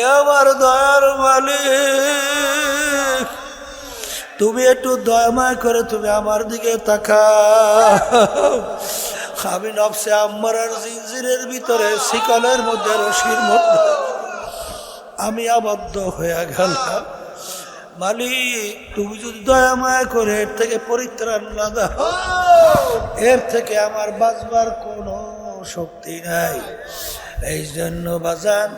এ আমার দয়ার মালিক, তুমি একটু দয়াময় করে তুমি আমার দিকে তাকাও। আমি নফসে আম্মারার জিনজিরের ভিতরে, শিকলের মধ্যে, রশির মধ্যে আমি আবদ্ধ হয়ে গেলাম। মালিক, তুমি যদি দয়াময় করে এর থেকে পরিত্রাণ না দাও, এর থেকে আমার বাঁচবার কোনো শক্তি নাই। এই জন্য বাজান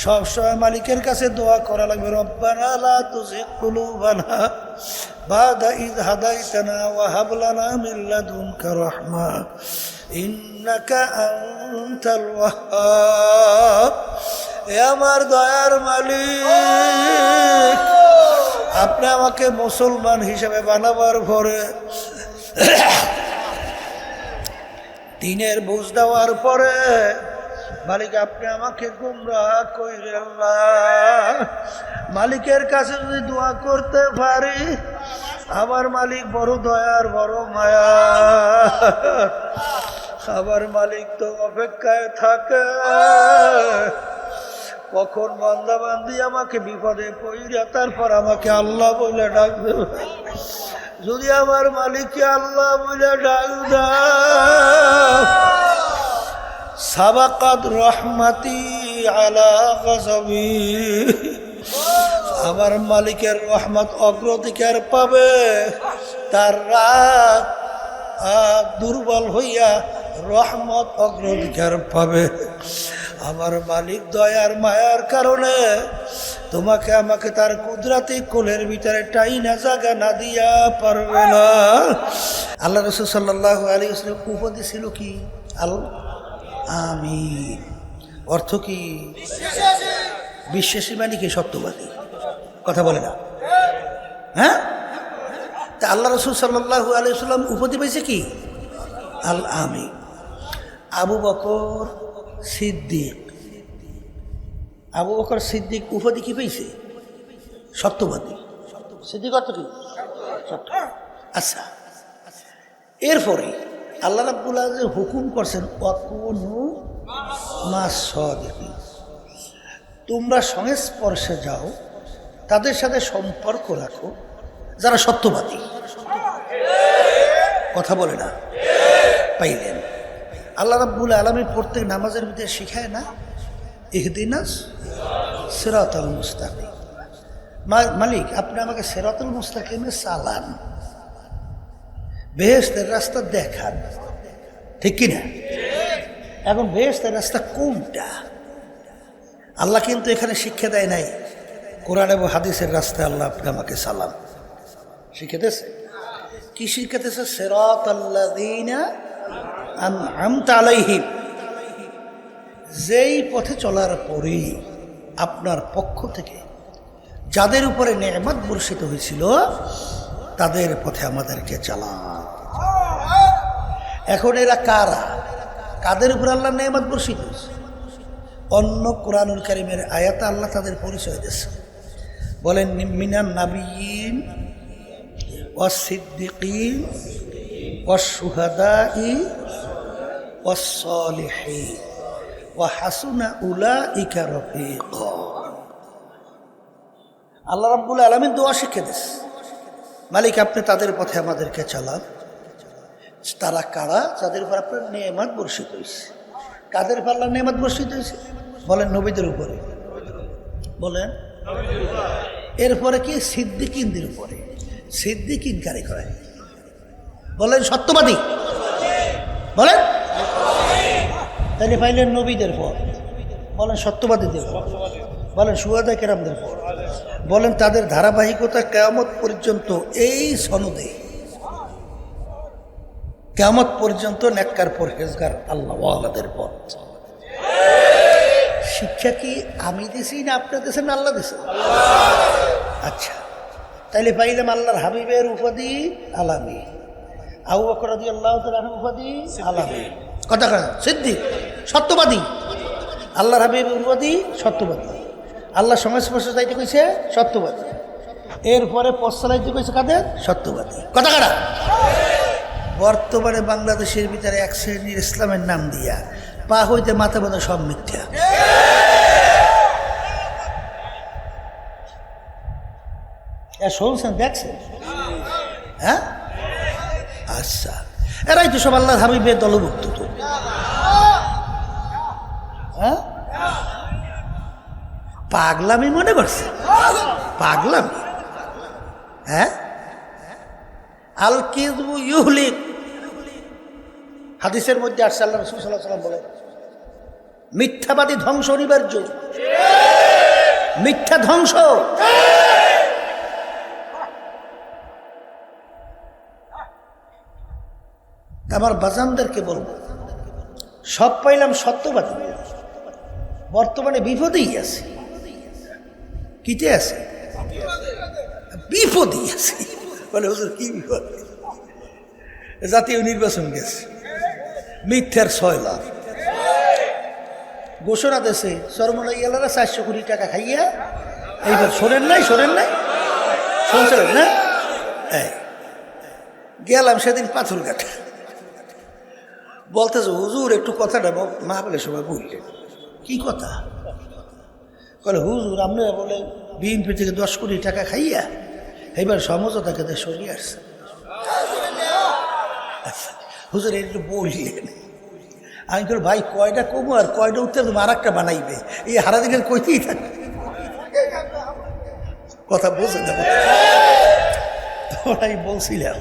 সবসময় মালিকের কাছে দোয়া করা লাগবে, রব্বানা লা তুযিগ কুলুবানা বাদা ইয হাদাইতানা ওয়া হাব লানা মিন লাদুনকা রাহমা ইন্নাকা আনতাল ওয়াহ্হাব। এ আমার দয়ার মালিক, আপনি আমাকে মুসলমান হিসেবে বানাবার পরে, দিনের বুঝ দেওয়ার পরে মালিক আপনি আমাকে গুমরাহ কইরেন না। মালিকের কাছে যদি দোয়া করতে পারি, আমার মালিক বড় দয়ার, বড় মায়া। আমার মালিক তো অপেক্ষায় থাকে কখন বান্দা বান্দি আমাকে বিপদে পড়িয়া তারপর আমাকে আল্লাহ বলে ডাকবে। যদি আমার মালিককে আল্লাহ বলে ডাক দাও, সাবাকাত রহমাতি আলা গজবি, আমার মালিকের রহমত অগ্রাধিকার পাবে। তার রাগ দুর্বল হইয়া রহমত অগ্রাধিকার পাবে। আমার মালিক দয়ার মায়ার কারণে তোমাকে আমাকে তার কুদরতি কোলের ভিতরে টাইনা জায়গা না দিয়া পারবে না। আল্লাহ রাসূল সাল্লাল্লাহু আলাইহি ওয়াসাল্লাম উপাধি ছিল কি? আল আমিন। অর্থ কি? বিশ্বাসী মানে কি? সত্যবাদী। কথা বলে না, হ্যাঁ? তা আল্লাহ রাসূল সাল্লাল্লাহু আলাইহি ওয়াসাল্লাম উপাধি পেয়েছে কি? আল আমিন। আবু বকর সিদ্দিক, আবু বকর সিদ্দিক উপাধি কি পেয়েছে? সত্যবাদী। সিদ্দিক অর্থ কি? সত্য। আচ্ছা, এরপরে আল্লাহ রাব্বুল আলামিন হুকুম করছেন ওয়াকুনু মাস সাদিকিন, তোমরা সংস্পর্শে যাও, তাদের সাথে সম্পর্ক রাখো যারা সত্যবাদী। কথা বলে না? পাইলেন? আল্লাহ রাব্বুল আলামিন প্রত্যেক নামাজের ভিতরে শিখায় না, ইহদিনাস সিরাতাল মুস্তাকিম। মালিক আপনি আমাকে সিরাতুল মুস্তাকিমে চালান, বেহেশতের রাস্তা দেখান, ঠিক কিনা? এখন বেহেশতের রাস্তা কোনটা? আল্লাহ কিন্তু এখানে শিক্ষা দেয় নাই কোরআন এবং হাদিসের রাস্তায় আল্লাহ আপনি আমাকে সালাম শিখাতেছে। কি শিখাতেছে? সিরাতাল্লাযীনা আনআমতা আলাইহিম, যেই পথে চলার পরেই আপনার পক্ষ থেকে যাদের উপরে নেয়ামত বর্ষিত হয়েছিল তাদের পথে আমাদেরকে চালান। এখন এরা কারা? কাদের উপরে আল্লাহ নেয়ামত বর্ষিত হয়েছে? অন্য কোরআনুল কারীমের আয়াতে আল্লাহ তাদের পরিচয় দিয়েছে। বলেন মিনান নাবিয়্যিন ওয়াস সিদ্দিকিন ওয়াস শুহাদাই ওয়াস সালিহিন ওয়া হাসুনা উলাইকা রফিকা। আল্লাহ রাব্বুল আলামিন দোয়া শিখিয়ে দিয়েছে, মালিক আপনি তাদের পথে আমাদেরকে চালান। তারা কারা? যাদের উপর আপনার নেয়ামত বর্ষিত হয়েছে। কাদের উপর আল্লাহ নেয়ামত বর্ষিত হয়েছে? বলেন নবীদের উপরে। বলেন এরপরে কি? সিদ্দিকিনদের উপরে। সিদ্দিকিন কারে করে? বলেন সত্যবাদী। বলেন তাহলে পাইলেন নবীদের পর। বলেন সত্যবাদীদের পর। বলেন শুহাদা কেরামদের পর। বলেন তাদের ধারাবাহিকতা কিয়ামত পর্যন্ত, এই সনদে কিয়ামত পর্যন্ত নেককার পরহেজগার আল্লাহওয়ালাদের পর। শিক্ষা কি আমি দিছি না আপনি দিয়েছেন না আল্লাহ দিয়েছেন? আচ্ছা, তাইলে পাইলাম আল্লাহর হাবিবের উপাধি আলামী, আবু বকর রাদিয়াল্লাহু তাআলা উপাধি আলামী। কথা কথা সিদ্দিক সত্যবাদী, আল্লাহর হাবিবের উপাধি সত্যবাদী। আল্লাহ সংস্পর্শে যাইতে কইছে সত্যবাদী, এরপরে পশ্চালাইতে কইছে কাদের? সত্যবাদী। কথা কারা? বর্তমানে বাংলাদেশের ভিতরে এক শ্রেণীর ইসলামের নাম দিয়া পা হইতে মাথা বাঁধা সব মিথ্যা। শুনছেন, দেখছেন? হ্যাঁ, আচ্ছা, এরাই তো সব আল্লাহ হাবিবের দলভুক্ত। তো হ্যাঁ, পাগলামি মনে করছে, পাগলামি। হ্যাঁ, আল কিযবু ইউহলিক, হাদিসের মধ্যে আসছে, আল্লাহ রাসূল সাল্লাল্লাহু আলাইহি ওয়াসাল্লাম বলেন মিথ্যাবাদী ধ্বংস অনিবার্য, মিথ্যা ধ্বংস। আমার বাজানদেরকে বলবো, সব পাইলাম সত্যবাদী, বর্তমানে বিপদেই আছে। কিতে আছে? বিপদেই আছে। বলে হুজুর কি বিপদ? জাতীয় নির্বাচন গেছে, মিথ্যার 6 লাখ ঘোষণা দেশে, সরমনাইয়ালারা 400 কোটি টাকা খাইয়া। এইবার শোনেন নাই, শোনেন নাই, শুনছিলেন না? গেলাম সেদিন পাথরঘাটা, বলতেছে হুজুর একটু কথাটা মাহফিলের সময় বললেন। কি কথা? বলে হুজুর আপনি বলে বিএনপি থেকে 10 কোটি টাকা খাইয়া এইবার সমঝোতাকে সরিয়ে আসছে। হুজুর একটু বললেন। আমি বলি ভাই কয়টা কমু আর কয়টা উত্তর তুমি আর একটা বানাইবে, এই হারা দিনের কইতেই থাকবে, কথা বোঝে না। আমি বলছিলাম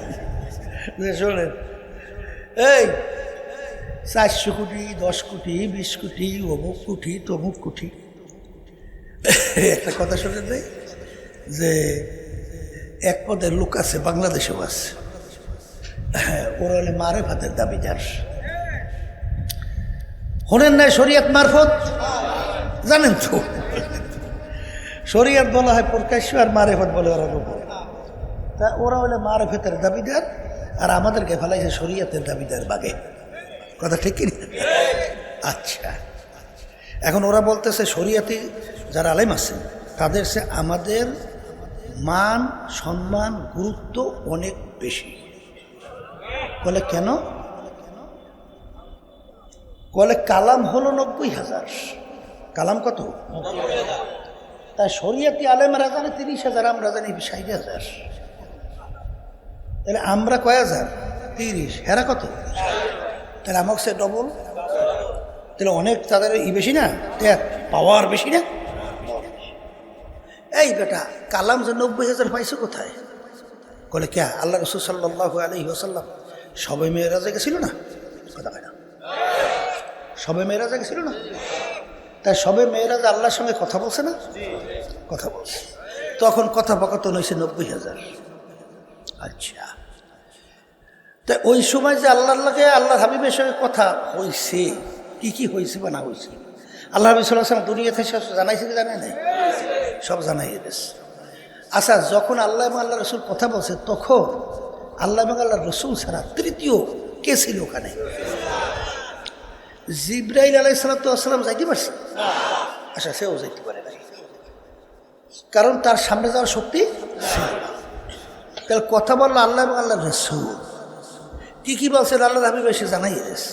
যে শোনেন, এই 400 কোটি 10 কোটি 20 কোটি অমুক কোটি তমুক কোটি, একটা কথা শোনেন নাই যে এক পদের লোক আছে, বাংলাদেশেও আছে, ওরা হলে মারেফাতের দাবিদার। শোনেন নাই শরিয়ত মারফত? জানেন তো, শরিয়ত বলা হয় প্রকাশ্য আর মারেফত বলে ওরা গোপন। তা ওরা হলে মারেফতের দাবিদার আর আমাদেরকে ফেলাইছে শরিয়তের দাবিদার বাগে। কথা ঠিক কি? আচ্ছা, এখন ওরা বলতেছে শরিয়তি যারা আলেম আছে তাদের সে আমাদের মান সম্মান গুরুত্ব অনেক বেশি। বলে কেন? বলে কালাম হলো 90,000। কালাম কত? তাই শরিয়তি আলেমরা জানে 30,000, আমরা জানি 60,000। তাহলে আমরা কয় হাজার? 30, হেরা কত? তাহলে আমাকে সে ডবল, তাহলে অনেক তাদের বেশি না, পাওয়ার বেশি না? এই বেটা কালাম যে 90,000 পাইছো কোথায়? বলে কে? আল্লাহ রাসূল সাল্লাল্লাহু আলাইহি ওয়াসাল্লাম সবে মেরাজে গেছিল না? কথা হয় না, সবে মেরাজে গেছিল না? তাই সবে মেরাজে আল্লাহর সঙ্গে কথা বলছে না? কথা বলছে। তখন কথোপকথন হয়েছে 90,000। আচ্ছা, তা ওই সময় যে আল্লাহ হাবিবের সঙ্গে কথা হয়েছে, কি কি হয়েছে বা না হয়েছে, আল্লাহ হাবিব সাল্লাল্লাহু আলাইহি ওয়াসাল্লাম দুনিয়াতে সব জানাইছে কি জানায় নাই? সব জানাই দিয়েছে। আচ্ছা, যখন আল্লাহ এবং আল্লাহ রসুল কথা বলছে তখন আল্লাহ এবং আল্লাহ রসুল ছাড়া তৃতীয় কে ছিল ওখানে? জিবরাইল আলাইহিস সালাম যাইতে পারছে? আচ্ছা, সেও যাইতে পারে না, কারণ তার সামনে যাওয়ার শক্তি ছিল না। তাহলে কথা বললো আল্লাহ এবং আল্লাহ রসুল, কি কি বলছেন আল্লাহ হাবিব এসে জানাই দিয়েছে।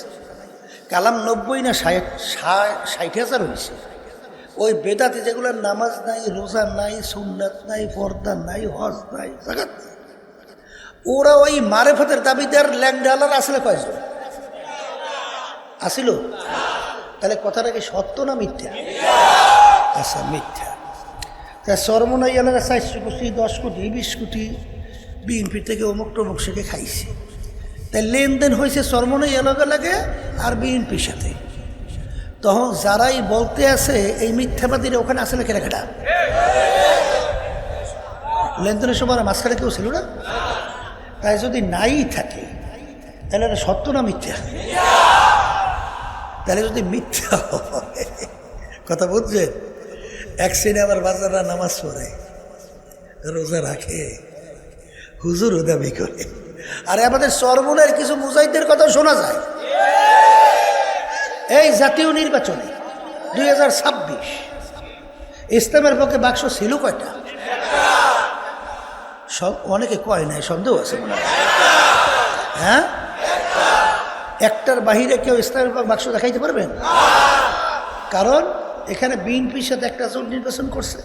কালাম 90 না 60,000 হয়েছে। ওই বেদাতি যেগুলো নামাজ নাই, রোজা নাই, সুন্নাত নাই, পর্দা নাই, হজ নাই, জাকাত নাই, ওরা ওই মারেফতের দাবিদার ল্যাংডালার আসলে কয়জন আসিল? তাহলে কথাটা কি সত্য না মিথ্যা? আচ্ছা, মিথ্যা। তা সরমনাইয়ালারা 400 কোটি 10 কোটি 20 কোটি বিএনপি থেকে অমুক টমুক সেকে খাইছে। তাই লেনদেন হয়েছে সরমনাইয়ালাকে লাগে আর বিএনপির সাথে। তখন যারাই বলতে আছে এই মিথ্যাবাদীরা ওখানে আসলে কেনাকাটা লেনদেনের সময় মাঝখানে কেউ ছিল না। তাই যদি নাই থাকে তাহলে এটা সত্য না মিথ্যা? তাহলে যদি মিথ্যা হয়, কথা বুঝছেন, এক শ্রেণী আবার বাজাররা নামাজ পড়ে, রোজা রাখে, হুজুরও দাবি করে, আর আমাদের সরমনের কিছু মুজাহিদের কথা শোনা যায়। এই জাতীয় নির্বাচনে 2026 ইসলামের পক্ষে বাক্স ছিল কয়টা? সব অনেকে কয় নাই, সন্দেহ আছে মনে হয়। হ্যাঁ, একটার বাহিরে কেউ ইসলামের পক্ষে বাক্স দেখাইতে পারবেন? কারণ এখানে বিএনপির সাথে একটা জোট নির্বাচন করছে,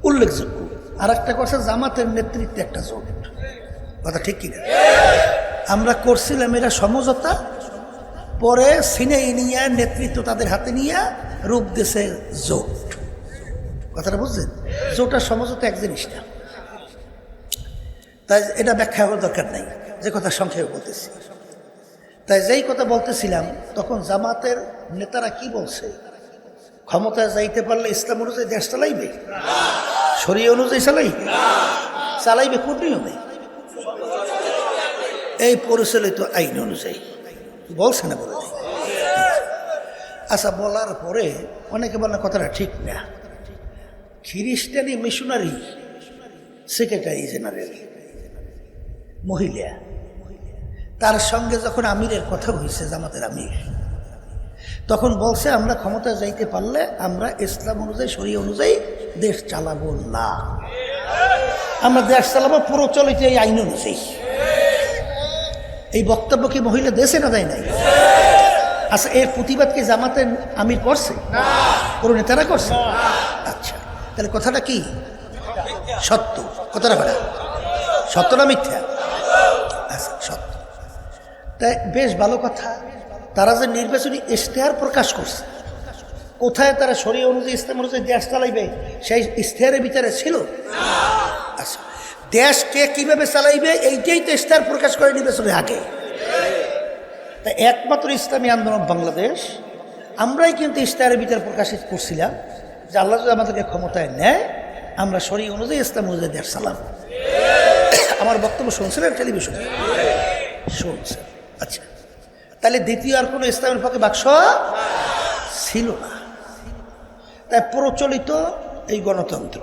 উল্লেখযোগ্য আর একটা করছে জামাতের নেতৃত্বে একটা জোট। কথা ঠিক কিনা? আমরা করছিলাম এটা সমঝোতা, পরে সিনে নিয়ে নেতৃত্ব তাদের হাতে নিয়ে রূপ দিয়েছে জোট। কথাটা বুঝলেন? জোট আর সমঝোতা এক জিনিস না, তাই এটা ব্যাখ্যা হওয়ার দরকার নাই, যে কথা সংক্ষেপে বলতেছি। তাই যেই কথা বলতেছিলাম, তখন জামাতের নেতারা কি বলছে, ক্ষমতায় যাইতে পারলে ইসলাম অনুযায়ী দেশ চালাইবে, শরীয়ত অনুযায়ী চালাইবে কোন নিয়মে? এই পরিচালিত আইন অনুযায়ী বলছে না, বলে আচ্ছা। বলার পরে অনেকে বলে কথাটা ঠিক না। খ্রিস্টানি মিশনারি সেক্রেটারি জেনারেল মহিলা, তার সঙ্গে যখন আমিরের কথা হয়েছে, জামাতের আমির, তখন বলছে আমরা ক্ষমতা যাইতে পারলে আমরা ইসলাম অনুযায়ী শরীয়ত অনুযায়ী দেশ চালাবো না, আমরা দেশ চালাবো প্রচলিত এই আইন অনুযায়ী। এই বক্তব্য কি মহিলা দেশে না দেয় নাই? আচ্ছা, এর প্রতিবাদ কি জামাতের আমির করছে? কোনো নেতারা করছে? আচ্ছা, তাহলে কথাটা কি সত্য? কথাটা বলা সত্য না মিথ্যা? আচ্ছা, সত্য। তাই বেশ ভালো কথা। তারা যে নির্বাচনী ইশতেহার প্রকাশ করছে, কোথায় তারা শরীয়ত অনুযায়ী ইসলাম অনুযায়ী দেশ চালাইবে সেই ইশতেহারের ভিতরে ছিল? আচ্ছা, দেশকে কিভাবে চালাইবে এইটাই তো ইশতেহার প্রকাশ করে নির্বাচনের আগে। তাই একমাত্র ইসলামী আন্দোলন বাংলাদেশ আমরাই কিন্তু ইশতেহারের ভিতরে প্রকাশিত করছিলাম যে আল্লাহ যদি আমাদেরকে ক্ষমতায় নেয়, আমরা শরীয়ত অনুযায়ী ইসলাম অনুযায়ী দেশ চালাবো। আমার বক্তব্য শুনছিলেন টেলিভিশনে? শুনছেন? আচ্ছা, তাহলে দ্বিতীয় আর কোনো ইসলামের পক্ষে বাক্স ছিল না। তাই প্রচলিত এই গণতন্ত্র,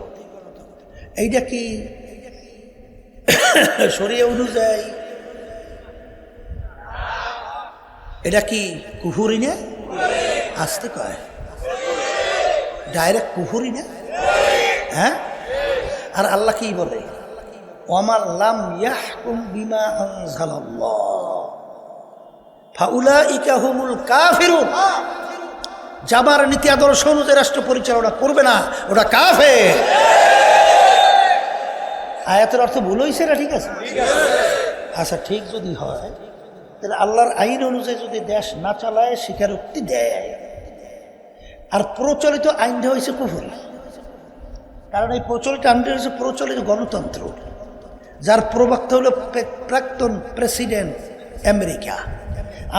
এইটা কি শরীয়ত অনুযায়ী? এটা কি কুফরি না? আসতে কয় ডাইরেক্ট কুফরি না? হ্যাঁ। আর আল্লাহ কি বলে? ওয়ামা লাম ইয়াহকুম বিমা আনজালাল্লাহ ফাউলাইকা হুমুল কাফিরুন। যাবার নীতি আদর্শ অনুযায়ী রাষ্ট্র পরিচালনা করবে না, ওটা কাফের। আয়াতের অর্থ ভুল হয়েছে না? ঠিক আছে। আচ্ছা, ঠিক যদি হয় তাহলে আল্লাহর আইন অনুযায়ী যদি দেশ না চালায় স্বীকারোক্তি দেয়, আর প্রচলিত আইনটা হয়েছে কুফরি। কারণ এই প্রচলিত আইনটা হয়েছে প্রচলিত গণতন্ত্র, যার প্রবক্তা হলো প্রাক্তন প্রেসিডেন্ট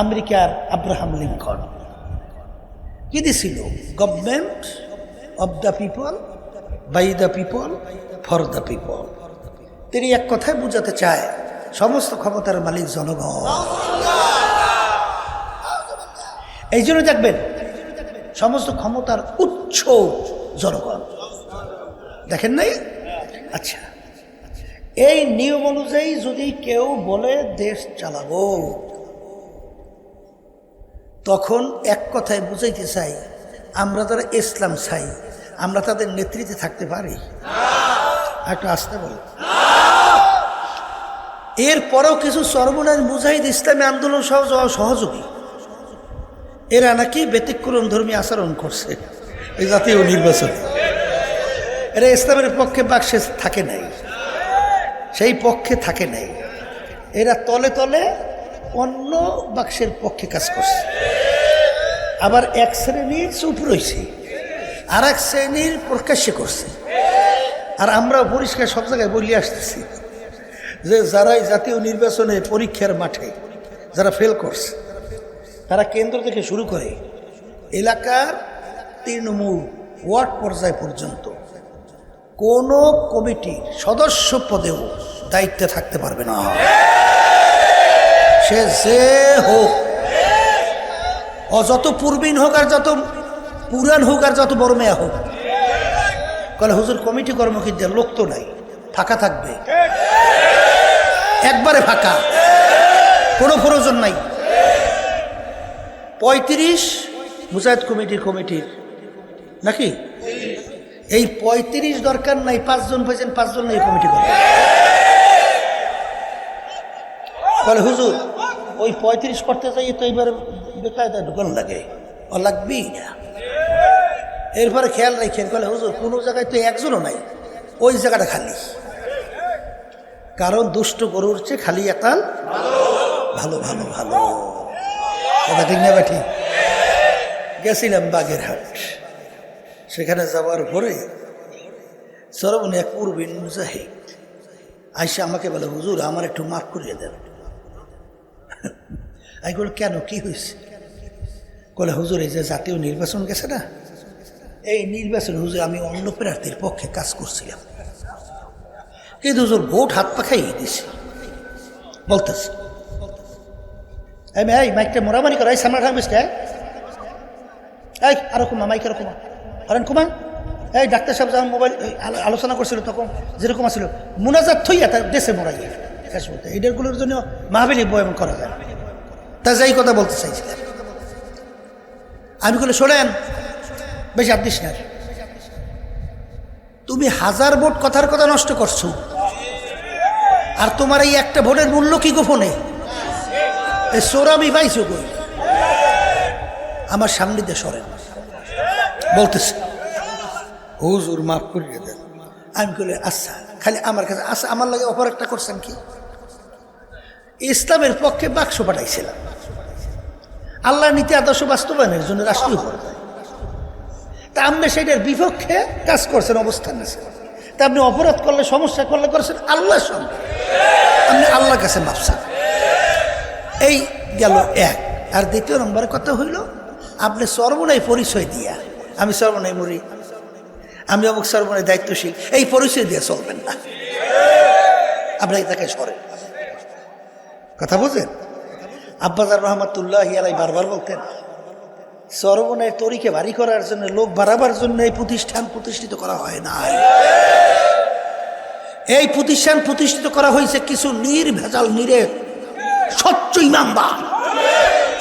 আমেরিকার আব্রাহাম লিঙ্কন। কি দিছিল? Government of the people, by the people, for the people. তিনি এক কথায় বুঝাতে চায় সমস্ত ক্ষমতার মালিক জনগণ। এই জন্য দেখবেন সমস্ত ক্ষমতার উৎস জনগণ। দেখেন নাই? আচ্ছা, এই নিয়ম অনুযায়ী যদি কেউ বলে দেশ চালাবো, তখন এক কথায় বুঝাইতে চাই আমরা যারা ইসলাম চাই আমরা তাদের নেতৃত্বে থাকতে পারি? একটু আসতে বলো। এরপরেও কিছু চরমনায় মুজাহিদ ইসলামী আন্দোলন সহ সহযোগী, এরা নাকি ব্যতিক্রম ধর্মী আচরণ করছে এই জাতীয় নির্বাচনে। এরা ইসলামের পক্ষে বাক্সে থাকে নাই, সেই পক্ষে থাকে নাই। এরা তলে তলে অন্য বাক্সের পক্ষে কাজ করছে। আবার এক শ্রেণীর চুপ রয়েছে, আর এক শ্রেণীর প্রকাশ্যে করছে। আর আমরা পরিষ্কার সব জায়গায় বলে আসতেছি যে যারাই জাতীয় নির্বাচনে পরীক্ষার মাঠে যারা ফেল করছে, তারা কেন্দ্র থেকে শুরু করে এলাকার তৃণমূল ওয়ার্ড পর্যায় পর্যন্ত কোনো কমিটির সদস্য পদেও দায়িত্বে থাকতে পারবে না, সে যে হোক, ও যত পূর্বীন হোক আর যত পুরান হোক আর যত বড় মেয়া হোক। কলে হুজুর কমিটি কর্মকর্তার লোক তো নাই, ফাঁকা থাকবে, একবারে ফাঁকা, কোনো প্রয়োজন নাই। 35 মুজাহিদ কমিটির নাকি? এই 35 দরকার নাই, 5 জন পেয়েছেন, 5 জন নাই কমিটি করবে। বলে হুজুর ওই 35 করতে চাই তো এইবার বেকায়দা ঢুকানো লাগে, ও লাগবেই না। এরপরে খেয়াল রাখেন, বলে হুজুর কোনো জায়গায় তো একজনও নাই, ওই জায়গাটা খালি, কারণ দুষ্ট গরুর চেয়ে খালি এতাল ভালো ভালো ভালো। কথা ঠিক না ব্যাঠি? গেছিলাম বাগেরহাট, সেখানে যাওয়ার পরে সরবনে এক পূর্বিন মুজাহিদ আইসা আমাকে বলে, হুজুর আমার একটু মাফ করিয়ে দেন। আমি বলি, কেন, কি হয়েছে? বলে, হুজুর এই যে জাতীয় নির্বাচন গেছে না, এই নির্বাচন হুজুর আমি অন্য প্রার্থীর পক্ষে কাজ করছিলাম, কিন্তু হুজুর ভোট হাত পাখাইয়ে দিছি। বলতেছি এই মাইকটা মোরামারি করা, এই সামনে থাকবিস কে, এই আরো কুমা, মাইক আরো কুমা, হরেন কুমা। এই ডাক্তার সাহেব যখন মোবাইল আলোচনা করছিল তখন যেরকম আসছিল মুনাজাত থইয়া তার দেশে মরাই এইটারগুলোর জন্য মাহবিলি বয়ান করা যায়। তা যাই কথা বলতে চাইছিলাম, আমি বলে, শোনেন বেশি আদিস না, তুমি 1000 ভোট কথার কথা নষ্ট করছো, আর তোমার এই একটা ভোটের মূল্য কি গোপনে? এই সোরামি পাইছো কই? আমার সামনে দিয়ে সরেন। বলতেছে, হুজুর মাফ করিয়ে দেন। আমি বলি, আচ্ছা, খালি আমার কাছে আচ্ছা, আমার লাগে অপর একটা করছেন কি? ইসলামের পক্ষে বাক্স পাঠাইছিলাম, আল্লাহর নীতি আদর্শ বাস্তবায়নের জন্য রাষ্ট্রীয় পর্যায়ে। তা আপনি সেটার বিপক্ষে কাজ করছেন, অবস্থান নিয়েছেন। তা আপনি অপরাধ করলে, সমস্যা করলে করছেন আল্লাহর সঙ্গে, আপনি আল্লাহর কাছে মাফ চান। এই গেল এক। আর দ্বিতীয় নম্বরের কথা হইল, আপনি সর্বনাই পরিচয় দিয়া, আমি সর্বনাই মরি, আমি অমুক সর্বনাই দায়িত্বশীল, এই পরিচয় দিয়ে চলবেন না, আপনাকে তাকে সরেন। কথা বুঝেন? আব্বাজার রহমতুল্লাহ আলাই বারবার বলতেন, সর্বনাই তরিকে ভারী করার জন্য, লোক বাড়াবার জন্য এই প্রতিষ্ঠান প্রতিষ্ঠিত করা হয় না। এই প্রতিষ্ঠান প্রতিষ্ঠিত করা হয়েছে কিছু নির্ভেজাল, স্বচ্ছ ইমানদার,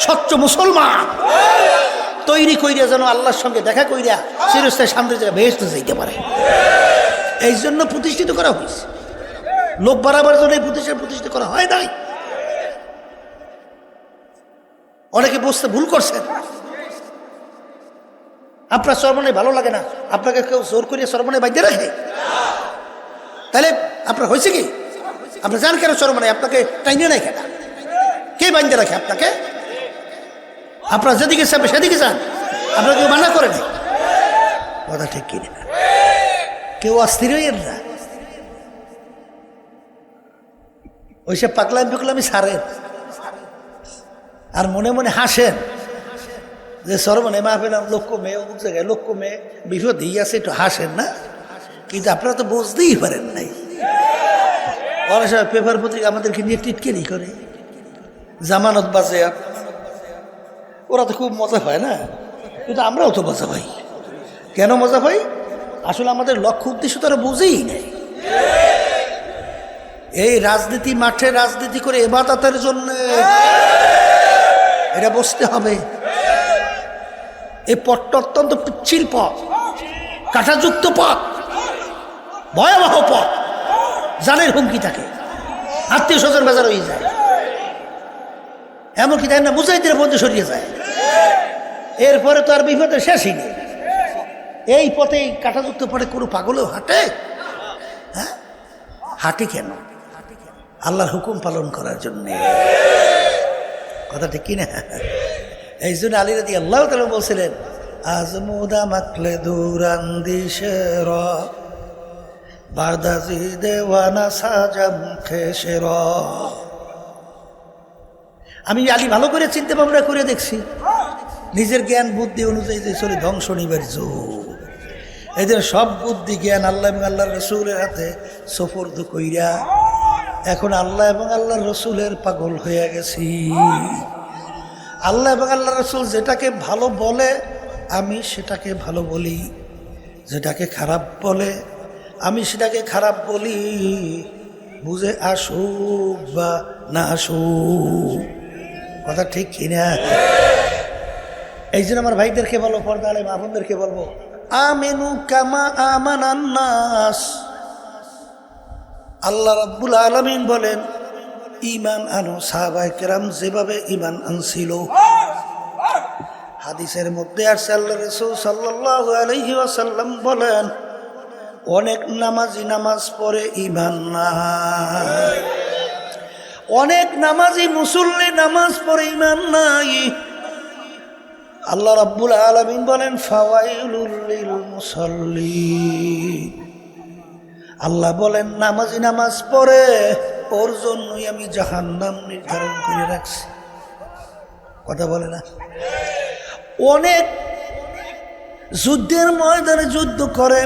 স্বচ্ছ মুসলমান তৈরি কইরা যেন আল্লাহর সঙ্গে দেখা কইরা চিরস্থায়ী সামনের জায়গায় বেহেশতে যাইতে পারে, এই জন্য প্রতিষ্ঠিত করা হয়েছে। লোক বাড়াবার জন্য এই প্রতিষ্ঠান প্রতিষ্ঠিত করা হয় নাই। অনেকে বুঝতে ভুল করছেন। আপনার সর্বনাই ভালো লাগে না, আপনাকে কেউ জোর করিয়া সর্বনাই বাঁধতে রাখে? তাহলে আপনার হয়েছে কি? আপনি জান কেন সর্বনাই? আপনাকে টাইনে নাই কেন? কে বাঁধতে রাখে আপনাকে? আপনার যেদিকে চাবে সেদিকে যান, আপনার কেউ মানা করে নাই। কথা ঠিক কিনা? কেউ অস্থির হইয়েন না, ওইসব পাগলামি পাগলামি ছাড়েন, আর মনে মনে হাসেন যে সর্বনাই মা পেলাম, লক্ষ মেয়ে অমুক জায়গায়, লক্ষ মেয়ে বিপদ দিয়ে আছে, একটু হাসেন না। কিন্তু আপনারা তো বুঝতেই পারেন নাই। অনেক সময় পেপার পত্রিকা আমাদেরকে নিয়ে টিটকেরি করে, জামানত বাজে, ওরা তো খুব মজা পায় না, কিন্তু আমরাও তো মজা পাই। কেন মজা পাই? আসলে আমাদের লক্ষ্য উদ্দেশ্য তারা বুঝেই নেই। এই রাজনীতি মাঠে রাজনীতি করে ইবাদতের জন্য, এটা বুঝতে হবে। এই পথটা অত্যন্ত পিচ্ছিল পথ, কাঁটাযুক্ত পথ, ভয়াবহ পথ, জানের হুমকি থাকে, আত্মীয় স্বজন বেজার হয়ে যায়, এমনকি তাই না মুজাহিদের মধ্যে সরিয়ে যায়। এরপরে তো আর বিপদের শেষই নেই। এই পথে, এই কাঁটাযুক্ত পথে কোনো পাগলেও হাঁটে? হ্যাঁ, হাঁটে কেন? আল্লাহর হুকুম পালন করার জন্যে। কথা ঠিক কিনা? এই জন্য আলী রাদিয়াল্লাহু তাআলা বলছিলেন, আজমুদা মাকলে দুরান্দিশের বারদাজি দেওয়ানা সাজাম খেসের। আমি আলী ভালো করে চিন্তা ভাবনা করে দেখছি, নিজের জ্ঞান বুদ্ধি অনুযায়ী যে চলে ধ্বংস নিবার যুগ। এদের সব বুদ্ধি জ্ঞান আল্লাহ এবং আল্লাহর রসুলের হাতে সোপর্দ কইরা এখন আল্লাহ এবং আল্লাহর রসুলের পাগল হয়ে গেছি। আল্লাহ এবং আল্লাহ রসুল যেটাকে ভালো বলে আমি সেটাকে ভালো বলি, যেটাকে খারাপ বলে আমি সেটাকে খারাপ বলি, বুঝে আসুক বা না আসুক। কথা ঠিক কিনা? এই জন্য আমার ভাইদেরকে বলবো, পর্দা আলেম আপনদেরকে বলবো, আমিনু কামা আমানান নাস। আল্লাহ রাব্বুল আলামিন বলেন, ঈমান আনো সাহাবায়ে কেরাম যেভাবে ঈমান আনছিল। হাদিসের মধ্যে আসছে, আল্লাহ রাসূল সাল্লাল্লাহু আলাইহি ওয়াসাল্লাম বলেন, অনেক নামাজি নামাজ পড়ে ঈমান নাই, অনেক নামাজি মুসল্লি নামাজ পড়ে ঈমান নাই। আল্লাহ রাব্বুল আলামিন বলেন ফাওয়াইলুল লিল মুসাল্লিন, আল্লাহ বলেন নামাজি নামাজ পড়ে ওর জন্যই আমি জাহান্নাম নির্ধারণ করে রাখছি। কথা বলে না? অনেক যুদ্ধের ময়দানে যুদ্ধ করে,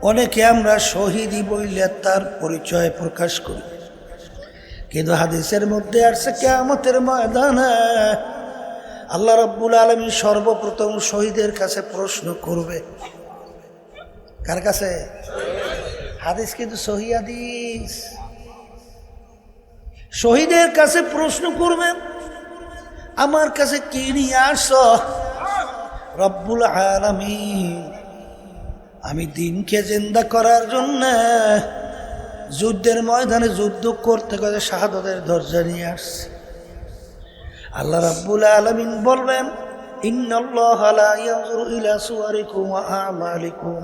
অনেকে আমরা শহীদই বইলে তার পরিচয় প্রকাশ করি, কিন্তু হাদিসের মধ্যে আসছে কিয়ামতের ময়দানে আল্লাহ রাব্বুল আলামিন সর্বপ্রথম শহীদের কাছে প্রশ্ন করবে। কার কাছে? হাদিস কিন্তু সহিহ হাদিস। শহীদের কাছে প্রশ্ন করবে, আমার কাছে কি নিয়ে আসছো? রব্বুল আলামিন আমি দিনকে জিন্দা করার জন্য যুদ্ধের ময়দানে যুদ্ধ করতে করতে শাহাদাতের দরজা নিয়ে আসছে। আল্লাহ রাব্বুল আলামিন বলবেন ইন্নাল্লাহা লা ইয়ানজুরু ইলা সুওয়ারিকুম ওয়া আমালিকুম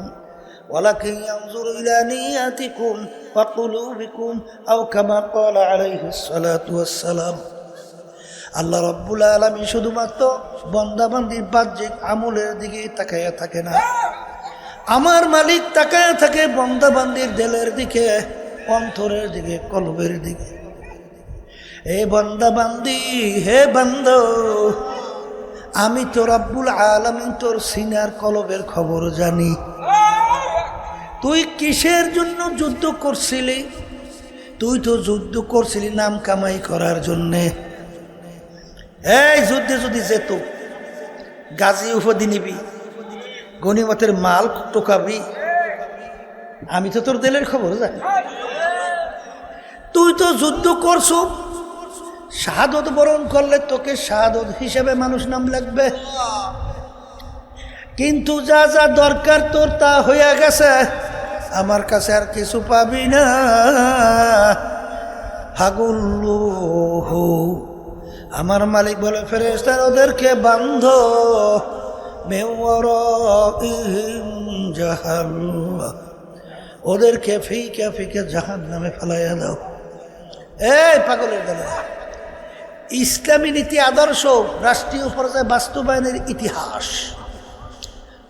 ওয়ালাকিন ইয়ানজুরু ইলা নিয়াতিকুম ওয়া কুলুবিকুম আও কামা ক্বালা আলাইহিস সালাতু ওয়াস সালাম। আল্লাহ রাব্বুল আলামিন শুধুমাত্র বান্দাবান্দির বাহ্যিক আমলের দিকে তাকায়া থাকে না, আমার মালিক তাকায়া থাকে বান্দাবান্দির দিলের দিকে, অন্তরের দিকে, কলবের দিকে। হে বান্দাবান্দি, হে বান্দা, আমি তো রব্বুল আলামিন তোর সিনার কলবের খবর জানি। তুই কিসের জন্য যুদ্ধ করছিলি? তুই তো যুদ্ধ করছিলি নাম কামাই করার জন্যে। এই যুদ্ধে যদি যেত, গাজী উপাধি নিবি, গনিমতের মাল টোকাবি, আমি তো তোর দিলের খবর জানি। তুই তো যুদ্ধ করছো, শাহাদত বরণ করলে তোকে শাহাদত হিসেবে মানুষ নাম লাগবে, কিন্তু যা যা দরকার তোর তা হয়ে গেছে, আমার কাছে আর কিছু পাবি না। হাগুল্লু, আমার মালিক বলে ফেরেশতা ওদেরকে বান্ধ জাহান্নাম, ওদেরকে ফিকে ফিকে জাহান্নামে ফেলাইয়া দাও। এই পাগলের দলে, ইসলামী নীতি আদর্শ রাষ্ট্রীয় পর্যায়ে বাস্তবায়নের ইতিহাস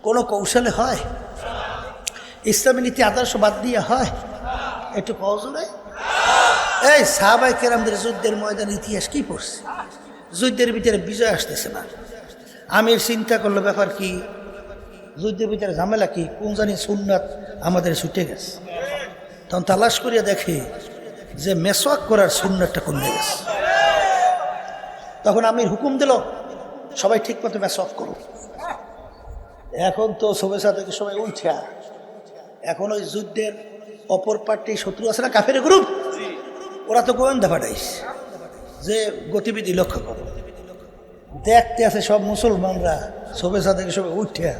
কোনো কৌশলে হয়? ইসলামী নীতি আদর্শ বাদ দিয়ে হয়? একটু কৌশলে। এই সাহাবায়ে কেরামদের যুদ্ধের ময়দান ইতিহাস কি পড়ছে? যুদ্ধের ভিতরে বিজয় আসতেছে না, আমির চিন্তা করলো ব্যাপার কি, যুদ্ধের ভিতরে ঝামেলা কি, কোন জানি সুন্নাত আমাদের ছুটে গেছে। তখন তালাশ করিয়া দেখে যে মেসওয়াক করার সুন্নাতটা কমে গেছে। তখন আমির হুকুম দিল সবাই ঠিক মতো মেসওয়াক করো। এখন তো সবেসা থেকে সবাই উঠা, এখন ওই যুদ্ধের অপর পার্টি শত্রু আছে না, কাফের গ্রুপ, ওরা তো গোয়েন্দা পাঠাইছে যে গতিবিধি লক্ষ্য করো। দেখতে আছে সব মুসলমানরা সবেসা থেকে সবাই উঠা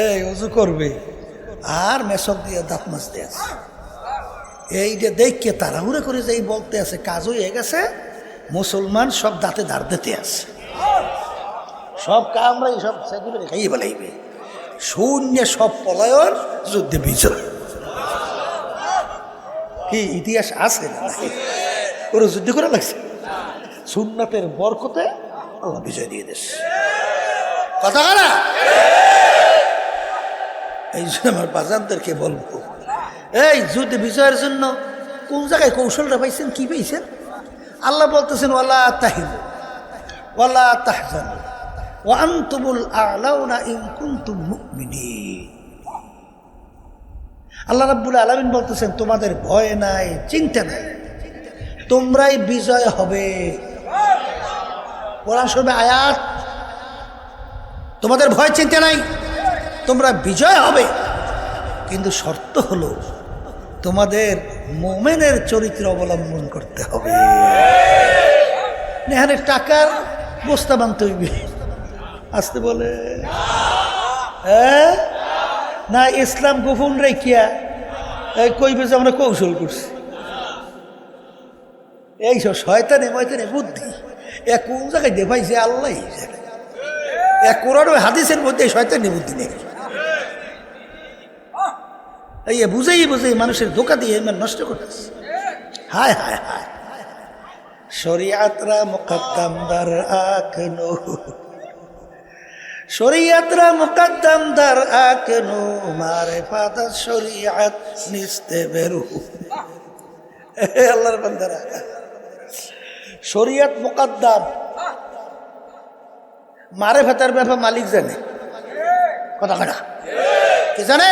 এই উজু করবে আর মেসক দিয়ে দাঁত মাজতে আছে। এই যে দেখকে তাড়াহুড়ো করে যে বলতে আছে কাজ হয়ে গেছে, মুসলমান সব দাঁতে দাঁড় দিতে আছে, সব কামরাই সব সেগুলো খাইয়ে বেলাইবে, শূন্য সব পলায়ন, যুদ্ধে বিজয়। কি ইতিহাস আছে না? ওরা যুদ্ধ করে লাগছে, সুন্নাতের বরকতে আল্লাহ বিজয় দিয়ে দিস। কথা না, এই জন্য আমার বাজানদেরকে বলবো, এই যুদ্ধে বিজয়ের জন্য কোন জায়গায় কৌশলটা পাইছেন, কি পাইছেন? আল্লাহ বলতেছেন ওয়ালা তাহিনু ওয়ালা তাহজানু ওয়া আনতুমুল আ'লাউনা ইন কুনতুম মুমিনিন। আল্লাহ রাব্বুল আলামিন বলতেছেন তোমাদের ভয় নাই, চিন্তা নাই, তোমরাই বিজয় হবে। কোরআন শরীফে আয়াত, তোমাদের ভয় চিন্তা নাই, তোমরা বিজয় হবে, কিন্তু শর্ত হলো তোমাদের মুমিনের চরিত্র অবলম্বন করতে হবে। এখানে টাকার বস্তা বানতে হইবে, আসতে বলে না, ইসলাম গোপন রেখিয়া কইবে যে আমরা কৌশল করছি। এইসব শয়তানে ময়তানে বুদ্ধি কোন জায়গায় দেখাইছে আল্লাহ, কোরআন হাদিসের মধ্যে শয়তানি বুদ্ধি নেই। এই বুঝেই বুঝেই মানুষের ধোকা দিয়ে ইমান নষ্ট করতেছে। হায় হায় হায়, শরিয়াতরা মুকদ্দম দার আকনো, শরিয়াতরা মুকদ্দম দার আকনো, মারিফাত শরিয়াত নিস্তে বেরু। আল্লাহর বান্দারা, শরিয়াত মুকদ্দম, মারিফাতের ব্যাপার মালিক জানে, কথা কথা কি জানে?